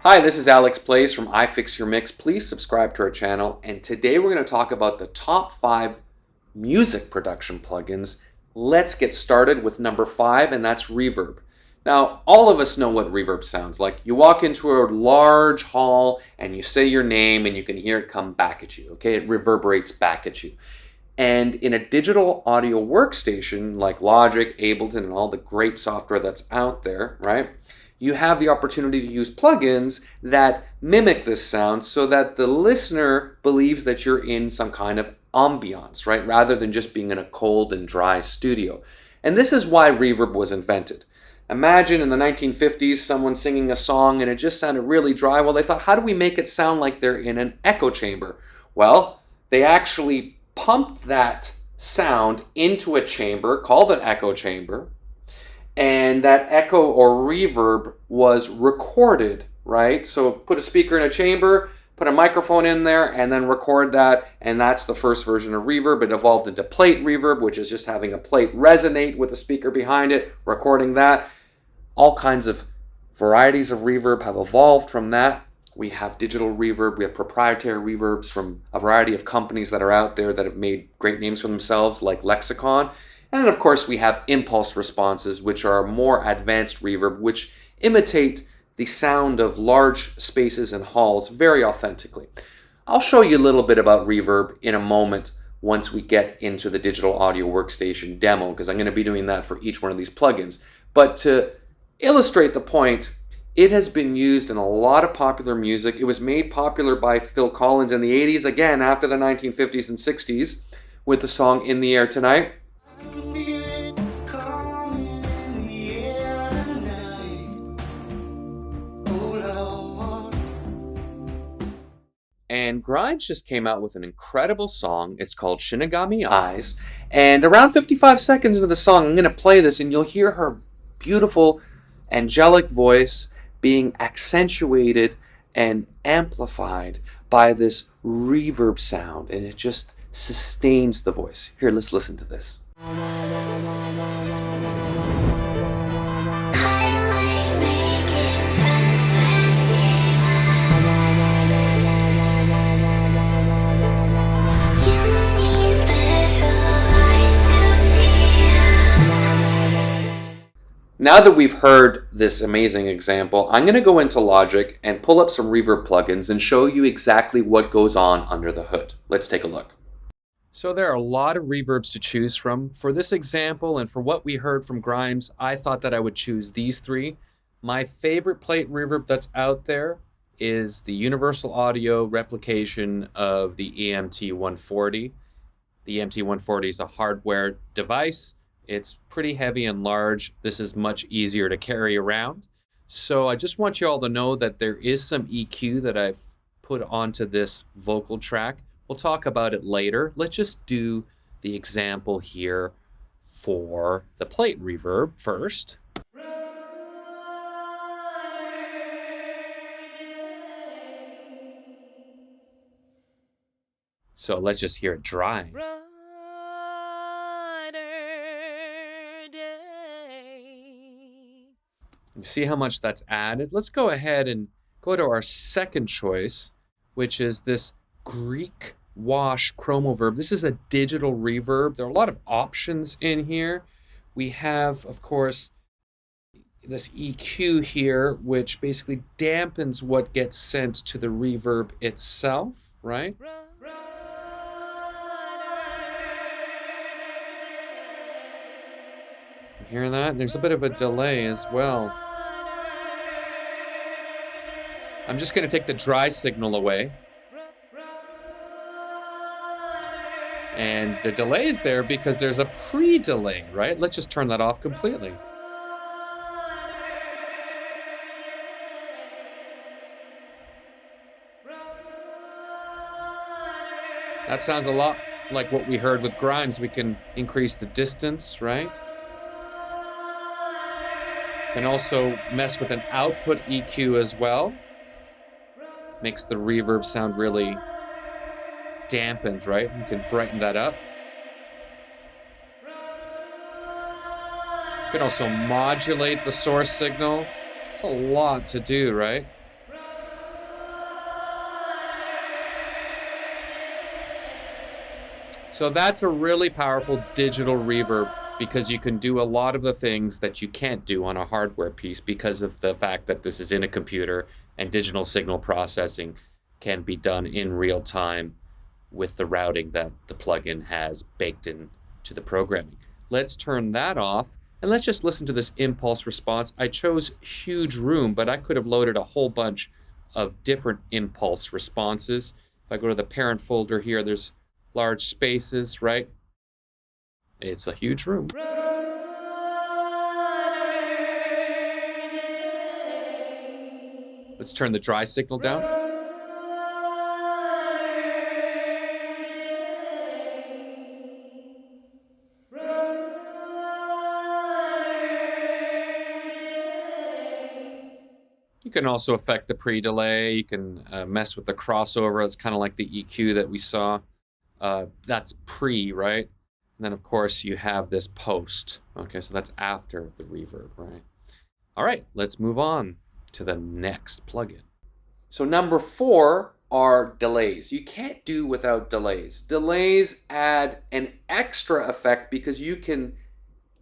Hi, this is Alex Plays from iFixYourMix. Please subscribe to our channel, and today we're going to talk about the top 5 music production plugins. Let's get started with number 5, and that's reverb. Now, all of us know what reverb sounds like. You walk into a large hall and you say your name and you can hear it come back at you, okay? It reverberates back at you. And in a digital audio workstation like Logic, Ableton, and all the great software that's out there, right? You have the opportunity to use plugins that mimic this sound so that the listener believes that you're in some kind of ambiance, right? Rather than just being in a cold and dry studio. And this is why reverb was invented. Imagine in the 1950s someone singing a song and it just sounded really dry. Well, they thought, how do we make it sound like they're in an echo chamber? Well, they actually pumped that sound into a chamber called an echo chamber. And that echo or reverb was recorded, right? So put a speaker in a chamber, put a microphone in there, and then record that, and that's the first version of reverb. It evolved into plate reverb, which is just having a plate resonate with a speaker behind it, recording that. All kinds of varieties of reverb have evolved from that. We have digital reverb, we have proprietary reverbs from a variety of companies that are out there that have made great names for themselves, like Lexicon. And then, of course, we have impulse responses, which are more advanced reverb, which imitate the sound of large spaces and halls very authentically. I'll show you a little bit about reverb in a moment once we get into the digital audio workstation demo, because I'm going to be doing that for each one of these plugins. But to illustrate the point, it has been used in a lot of popular music. It was made popular by Phil Collins in the 80s, again, after the 1950s and 60s, with the song In the Air Tonight. And Grimes just came out with an incredible song. It's called Shinigami Eyes. And around 55 seconds into the song, I'm going to play this and you'll hear her beautiful, angelic voice being accentuated and amplified by this reverb sound. And it just sustains the voice. Here, let's listen to this. Now that we've heard this amazing example, I'm going to go into Logic and pull up some reverb plugins and show you exactly what goes on under the hood. Let's take a look. So there are a lot of reverbs to choose from. For this example and for what we heard from Grimes, I thought that I would choose these 3. My favorite plate reverb that's out there is the Universal Audio replication of the EMT-140. The EMT-140 is a hardware device. It's pretty heavy and large. This is much easier to carry around. So I just want you all to know that there is some EQ that I've put onto this vocal track. We'll talk about it later. Let's just do the example here for the plate reverb first. So let's just hear it dry. You see how much that's added? Let's go ahead and go to our second choice, which is this Greek Wash Chromoverb. This is a digital reverb. There are a lot of options in here. We have, of course, this EQ here, which basically dampens what gets sent to the reverb itself, right? You hear that? There's a bit of a delay as well. I'm just going to take the dry signal away. And the delay is there because there's a pre-delay, right? Let's just turn that off completely. That sounds a lot like what we heard with Grimes. We can increase the distance, right? Can also mess with an output EQ as well. Makes the reverb sound really dampened, right? You can brighten that up. You can also modulate the source signal. It's a lot to do, right? So that's a really powerful digital reverb because you can do a lot of the things that you can't do on a hardware piece because of the fact that this is in a computer and digital signal processing can be done in real time with the routing that the plugin has baked in to the programming. Let's turn that off and let's just listen to this impulse response. I chose huge room, but I could have loaded a whole bunch of different impulse responses. If I go to the parent folder here, there's large spaces, right? It's a huge room. Let's turn the dry signal down. You can also affect the pre-delay. You can mess with the crossover. It's kind of like the EQ that we saw. That's pre, right? And then, of course, you have this post. Okay, so that's after the reverb, right? All right, let's move on to the next plugin. So number 4 are delays. You can't do without delays. Delays add an extra effect because you can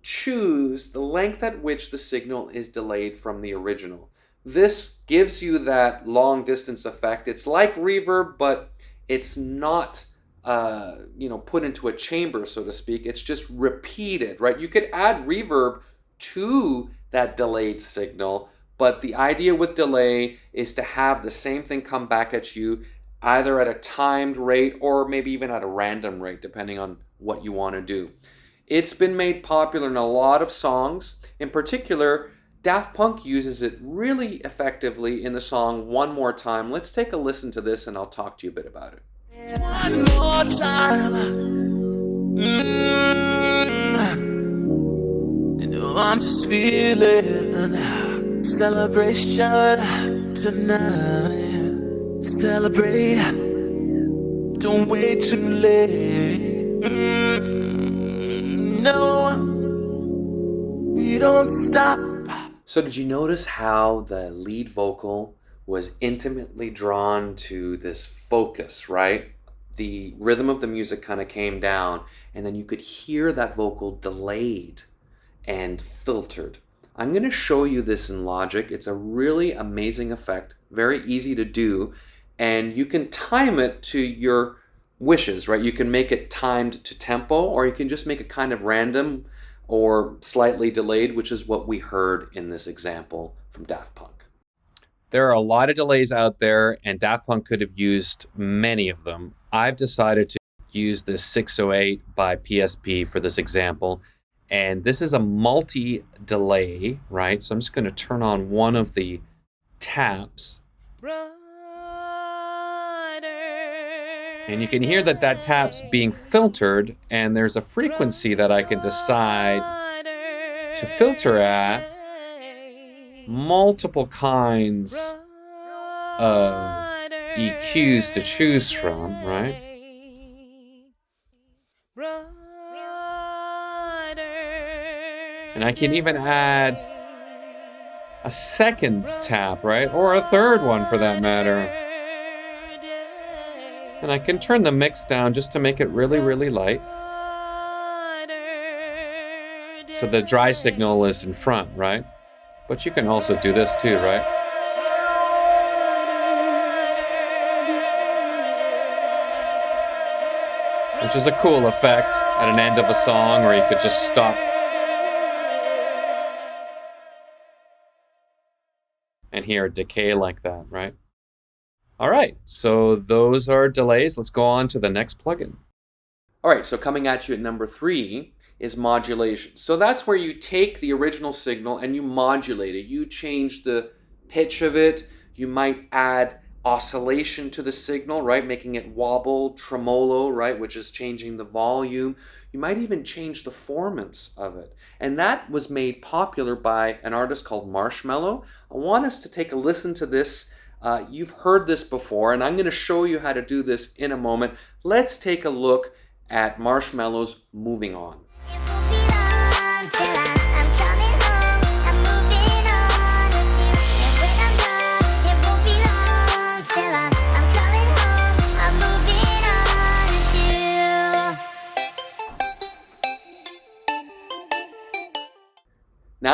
choose the length at which the signal is delayed from the original. This gives you that long distance effect. It's like reverb, but it's not put into a chamber, so to speak. It's just repeated, right? You could add reverb to that delayed signal, but the idea with delay is to have the same thing come back at you either at a timed rate or maybe even at a random rate, depending on what you want to do. It's been made popular in a lot of songs. In particular, Daft Punk uses it really effectively in the song One More Time. Let's take a listen to this and I'll talk to you a bit about it. One more time. I'm just feeling celebration tonight. Celebrate. Don't wait too late. No, we don't stop. So did you notice how the lead vocal was intimately drawn to this focus, right? The rhythm of the music kind of came down, and then you could hear that vocal delayed and filtered. I'm going to show you this in Logic. It's a really amazing effect, very easy to do, and you can time it to your wishes, right? You can make it timed to tempo, or you can just make it kind of random or slightly delayed, which is what we heard in this example from Daft Punk. There are a lot of delays out there, and Daft Punk could have used many of them. I've decided to use this 608 by PSP for this example, and this is a multi-delay, right? So I'm just going to turn on one of the taps. And you can hear that that tap's being filtered, and there's a frequency that I can decide to filter at. Multiple kinds of EQs to choose from, right? And I can even add a second tap, right? Or a third one for that matter. And I can turn the mix down just to make it really, really light. So the dry signal is in front, right? But you can also do this too, right? Which is a cool effect at an end of a song where you could just stop and hear a decay like that, right? All right, so those are delays. Let's go on to the next plugin. All right, so coming at you at number 3 is modulation. So that's where you take the original signal and you modulate it. You change the pitch of it. You might add oscillation to the signal, right? Making it wobble, tremolo, right? Which is changing the volume. You might even change the formants of it. And that was made popular by an artist called Marshmello. I want us to take a listen to this. You've heard this before, and I'm going to show you how to do this in a moment. Let's take a look at Marshmello's Moving On.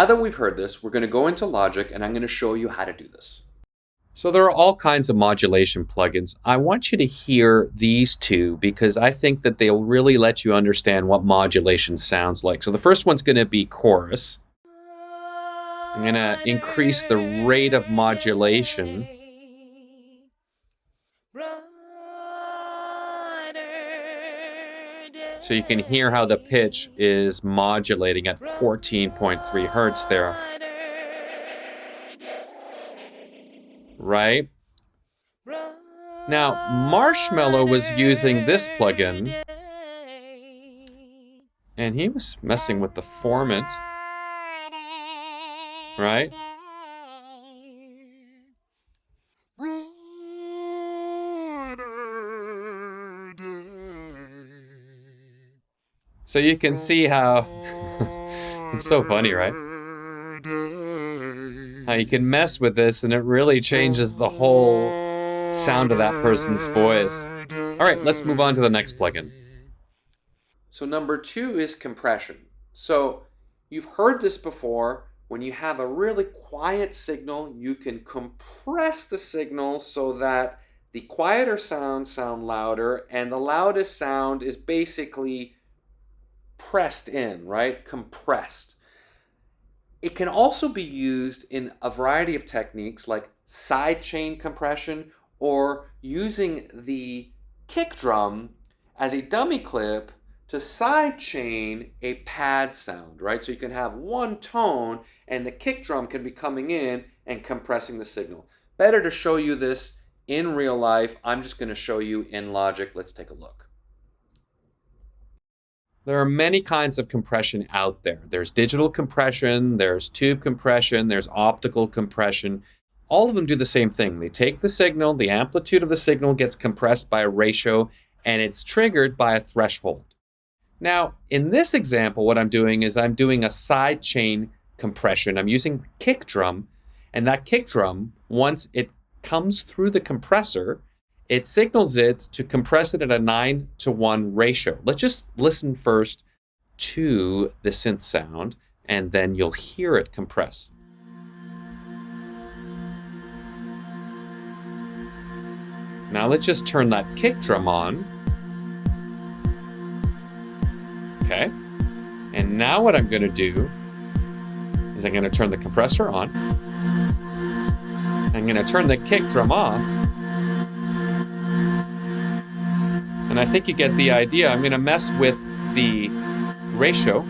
now that we've heard this, we're going to go into Logic and I'm going to show you how to do this. So there are all kinds of modulation plugins. I want you to hear these two because I think that they'll really let you understand what modulation sounds like. So the first one's going to be chorus. I'm going to increase the rate of modulation. So you can hear how the pitch is modulating at 14.3 hertz there. Right? Now, Marshmello was using this plugin, and he was messing with the formant, right? So you can see how, it's so funny, right? How you can mess with this and it really changes the whole sound of that person's voice. All right, let's move on to the next plugin. So number 2 is compression. So you've heard this before. When you have a really quiet signal, you can compress the signal so that the quieter sounds sound louder and the loudest sound is basically pressed in, right? Compressed. It can also be used in a variety of techniques like sidechain compression or using the kick drum as a dummy clip to sidechain a pad sound, right? So you can have one tone and the kick drum can be coming in and compressing the signal. Better to show you this in real life. I'm just going to show you in Logic. Let's take a look. There are many kinds of compression out there. There's digital compression, there's tube compression, there's optical compression. All of them do the same thing. They take the signal, the amplitude of the signal gets compressed by a ratio, and it's triggered by a threshold. Now, in this example, what I'm doing is I'm doing a sidechain compression. I'm using kick drum, and that kick drum, once it comes through the compressor, it signals it to compress it at a 9:1 ratio. Let's just listen first to the synth sound, and then you'll hear it compress. Now let's just turn that kick drum on. Okay. And now what I'm going to do is I'm going to turn the compressor on. I'm going to turn the kick drum off. And I think you get the idea. I'm going to mess with the ratio.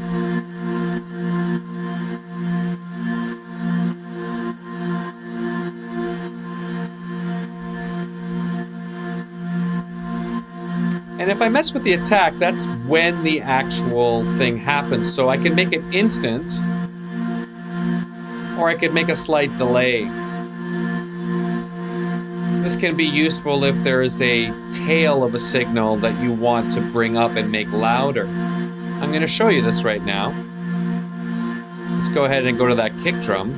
And if I mess with the attack, that's when the actual thing happens. So I can make it instant, or I could make a slight delay. This can be useful if there is a tail of a signal that you want to bring up and make louder. I'm going to show you this right now. Let's go ahead and go to that kick drum.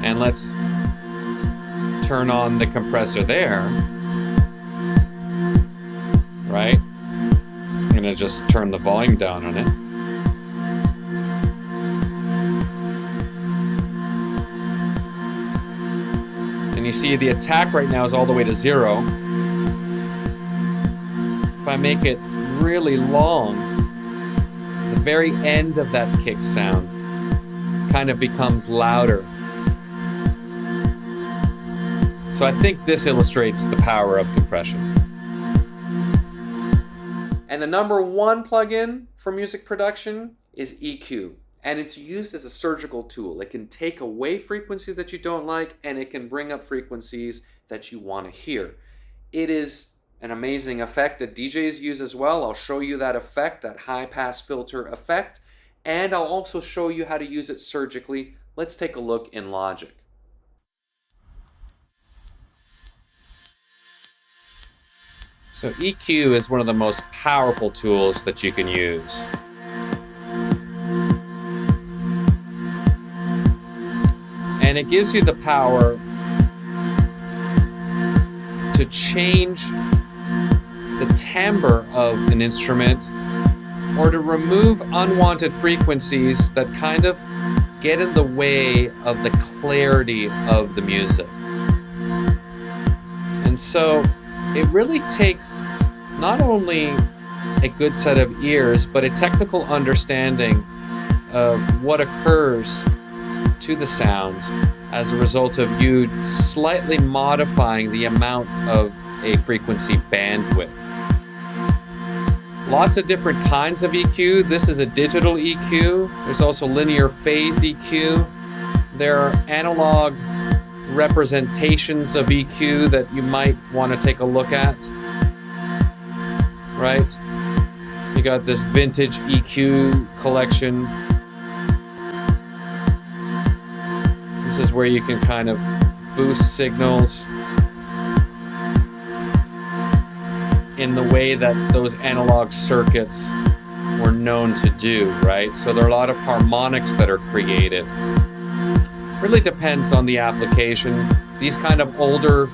And let's turn on the compressor there. Right? I'm going to just turn the volume down on it. And you see the attack right now is all the way to 0. If I make it really long, the very end of that kick sound kind of becomes louder. So I think this illustrates the power of compression. And the number 1 plugin for music production is EQ. And it's used as a surgical tool. It can take away frequencies that you don't like, and it can bring up frequencies that you want to hear. It is an amazing effect that DJs use as well. I'll show you that effect, that high-pass filter effect, and I'll also show you how to use it surgically. Let's take a look in Logic. So EQ is one of the most powerful tools that you can use. And it gives you the power to change the timbre of an instrument or to remove unwanted frequencies that kind of get in the way of the clarity of the music. And so it really takes not only a good set of ears, but a technical understanding of what occurs to the sound as a result of you slightly modifying the amount of a frequency bandwidth. Lots of different kinds of EQ. This is a digital EQ. There's also linear phase EQ. There are analog representations of EQ that you might want to take a look at. Right? You got this vintage EQ collection. This is where you can kind of boost signals in the way that those analog circuits were known to do, right? So there are a lot of harmonics that are created. Really depends on the application. These kind of older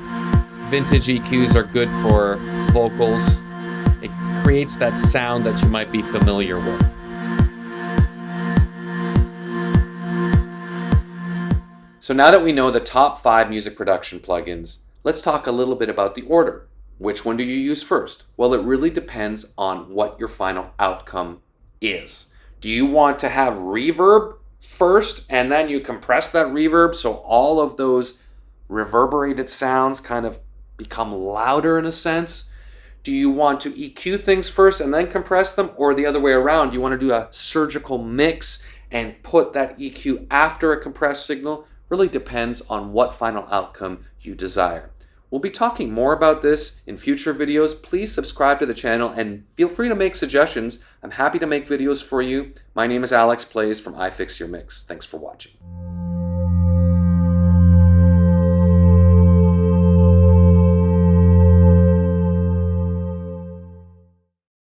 vintage EQs are good for vocals. It creates that sound that you might be familiar with. So now that we know the top 5 music production plugins, let's talk a little bit about the order. Which one do you use first? Well, it really depends on what your final outcome is. Do you want to have reverb first and then you compress that reverb so all of those reverberated sounds kind of become louder in a sense? Do you want to EQ things first and then compress them, or the other way around? You want to do a surgical mix and put that EQ after a compressed signal? Really depends on what final outcome you desire. We'll be talking more about this in future videos. Please subscribe to the channel and feel free to make suggestions. I'm happy to make videos for you. My name is Alex Plays from iFixYourMix. Thanks for watching.